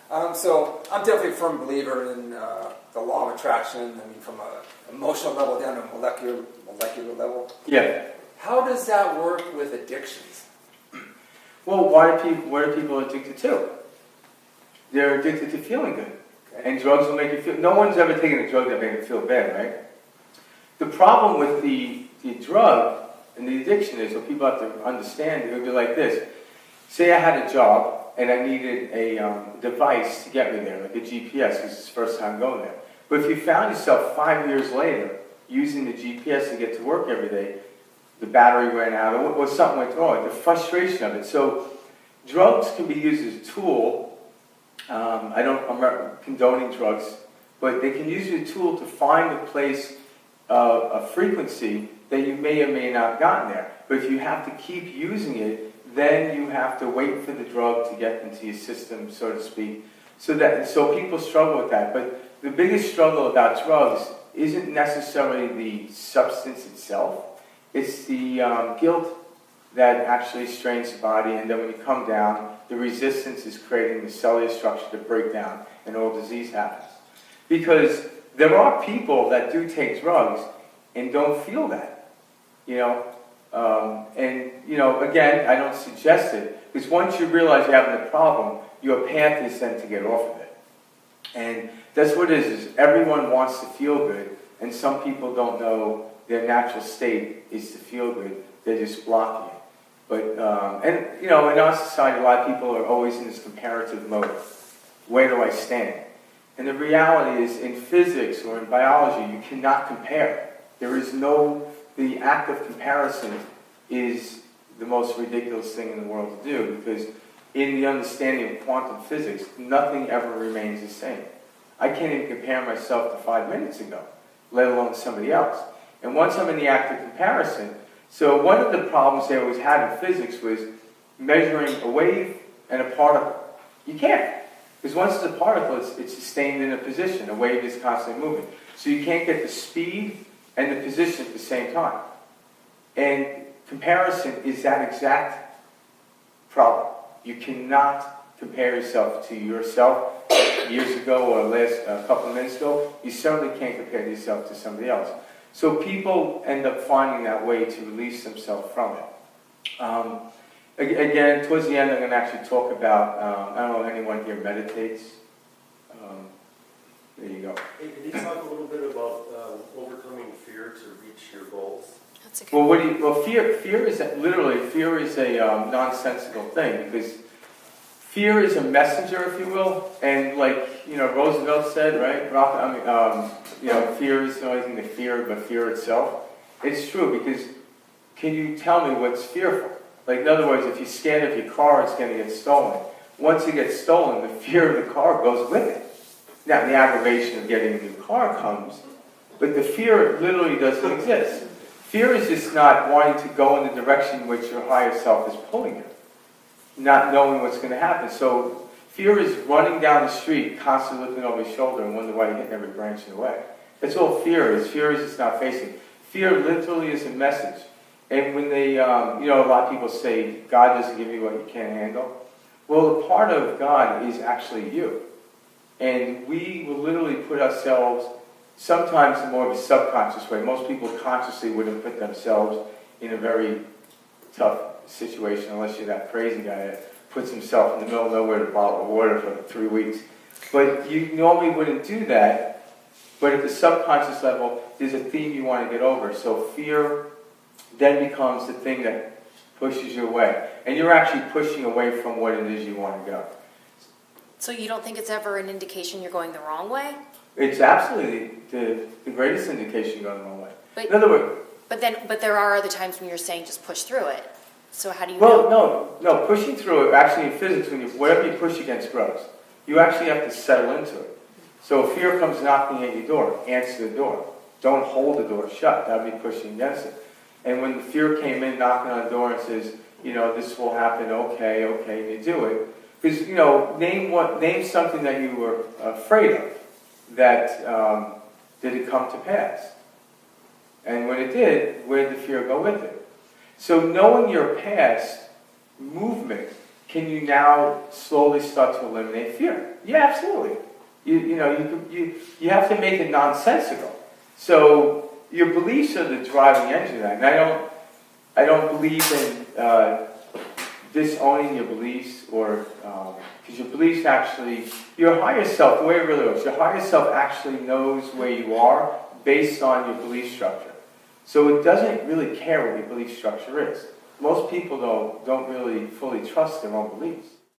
So I'm definitely a firm believer in the law of attraction. I mean, from an emotional level down to a molecular level. Yeah. How does that work with addictions? Well, what are people addicted to? They're addicted to feeling good. Okay. And drugs will make you feel... No one's ever taken a drug that made them feel bad, right? The problem with the drug and the addiction is, what people have to understand, it would be like this. Say I had a job and I needed a device to get me there, like a GPS, because it's the first time going there. But if you found yourself 5 years later using the GPS to get to work every day, the battery ran out, or something went wrong, the frustration of it. So drugs can be used as a tool. I'm not condoning drugs, but they can use as a tool to find a place, a frequency that you may or may not have gotten there. But if you have to keep using it, then you have to wait for the drug to get into your system, so to speak. So people struggle with that. But the biggest struggle about drugs isn't necessarily the substance itself. It's the guilt that actually strains the body, and then when you come down, the resistance is creating the cellular structure to break down, and all disease happens. Because there are people that do take drugs and don't feel that, again, I don't suggest it, because once you realize you're having the problem, your path is then to get off of it. And that's what it is everyone wants to feel good, and some people don't know their natural state is to feel good. They're just blocking it. But, in our society, a lot of people are always in this comparative mode. Where do I stand? And the reality is, in physics or in biology, you cannot compare. The act of comparison is the most ridiculous thing in the world to do, because in the understanding of quantum physics, nothing ever remains the same. I can't even compare myself to 5 minutes ago, let alone somebody else. And once I'm in the act of comparison, so one of the problems they always had in physics was measuring a wave and a particle. You can't, because once it's a particle, it's sustained in a position. A wave is constantly moving. So you can't get the speed and the position at the same time. And comparison is that exact problem. You cannot compare yourself to yourself years ago or a couple of minutes ago. You certainly can't compare yourself to somebody else. So people end up finding that way to release themselves from it. Again, towards the end, I'm going to actually talk about, I don't know if anyone here meditates. There you go. Hey, can you talk a little bit about overcoming fear to reach your goals? That's a good Well, fear is a nonsensical thing, because fear is a messenger, if you will, and like Roosevelt said, right? Fear is the only thing to fear but fear itself. It's true, because can you tell me what's fearful? Like, in other words, if you're scared of your car, it's going to get stolen. Once it gets stolen, the fear of the car goes with it. Now, the aggravation of getting a new car comes, but the fear literally doesn't exist. Fear is just not wanting to go in the direction in which your higher self is pulling you, not knowing what's going to happen. So fear is running down the street, constantly looking over your shoulder and wondering why you're hitting every branch in the way. That's all fear is. Fear is just not facing. Fear literally is a message. And when they, a lot of people say, God doesn't give you what you can't handle. Well, a part of God is actually you. And we will literally put ourselves, sometimes in more of a subconscious way. Most people consciously wouldn't put themselves in a very tough situation, unless you're that crazy guy that puts himself in the middle of nowhere with a bottle of water for 3 weeks. But you normally wouldn't do that. But at the subconscious level, there's a theme you want to get over. So fear then becomes the thing that pushes you away. And you're actually pushing away from what it is you want to go. So you don't think it's ever an indication you're going the wrong way? It's absolutely the greatest indication you're going the wrong way. But, in other words... But there are other times when you're saying just push through it. So how do you know? Well, no. Pushing through it, actually in physics, whatever you push against grows. You actually have to settle into it. So if fear comes knocking at your door, answer the door. Don't hold the door shut. That would be pushing against it. And when the fear came in knocking on the door and says, this will happen, okay, and you do it. Because, name something that you were afraid of that did it come to pass. And when it did, where did the fear go with it? So knowing your past movement can you now slowly start to eliminate fear? Yeah, absolutely. You have to make it nonsensical. So your beliefs are the driving engine, and I don't believe in disowning your beliefs, or because your beliefs actually, your higher self, the way it really works, your higher self actually knows where you are based on your belief structure. So it doesn't really care what your belief structure is. Most people don't really fully trust their own beliefs.